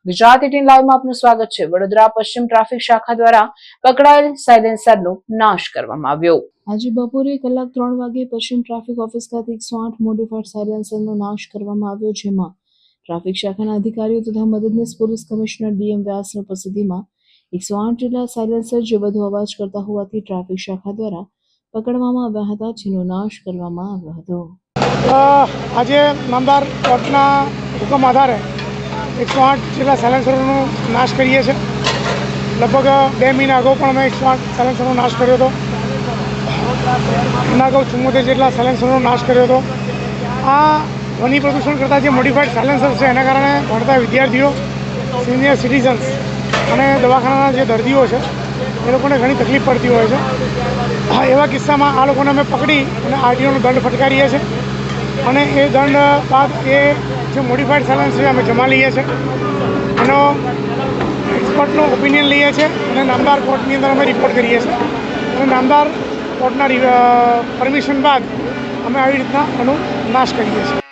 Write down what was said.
ગુજરાત 18 લાઈવમાં આપનું સ્વાગત છે। વડોદરા પશ્ચિમ ટ્રાફિક શાખા દ્વારા પકડાયેલ સાયલેન્સરનો નાશ કરવામાં આવ્યો। આજે બપોરે કલાક 3 વાગે પશ્ચિમ ટ્રાફિક ઓફિસ ખાતે 108 મોડિફાઈડ સાયલેન્સરનો નાશ કરવામાં આવ્યો, જેમાં ટ્રાફિક શાખાના અધિકારીઓ તથા મદદનીશ પોલીસ કમિશનર ડીએમ વ્યાસની ઉપસ્થિતિમાં 108 જેટલા સાયલેન્સર જે વધુ અવાજ કરતા હોવાથી ટ્રાફિક શાખા દ્વારા પકડવામાં આવ્યા હતા, જેનો નાશ કરવામાં આવ્યો હતો। આજે નામદાર કોર્ટના હુકમ આધારે 108 જેટલા સાયલેન્સરોનો નાશ કરીએ છીએ। લગભગ 2 મહિના અગાઉ પણ અમે 108 સાયલેન્સરનો નાશ કર્યો હતો। એના અગાઉ 74 જેટલા સાયલેન્સરનો નાશ કર્યો હતો। આ ધ્વનિ પ્રદૂષણ કરતાં જે મોડિફાઈડ સાયલેન્સર છે એના કારણે ભણતા વિદ્યાર્થીઓ, સિનિયર સિટીઝન્સ અને દવાખાનાના જે દર્દીઓ છે એ લોકોને ઘણી તકલીફ પડતી હોય છે। એવા કિસ્સામાં આ લોકોને અમે પકડી અને આરટીઓનો દંડ ફટકારીએ છીએ અને એ દંડ બાદ એ જે મોડિફાઈડ સાયલેન્સ છે અમે જમા લઈએ છીએ, એનો એક્સપર્ટનો ઓપિનિયન લઈએ છીએ અને નામદાર કોર્ટની અંદર અમે રિપોર્ટ કરીએ છીએ અને નામદાર કોર્ટના પરમિશન બાદ અમે આવી રીતના એનો નાશ કરીએ છીએ।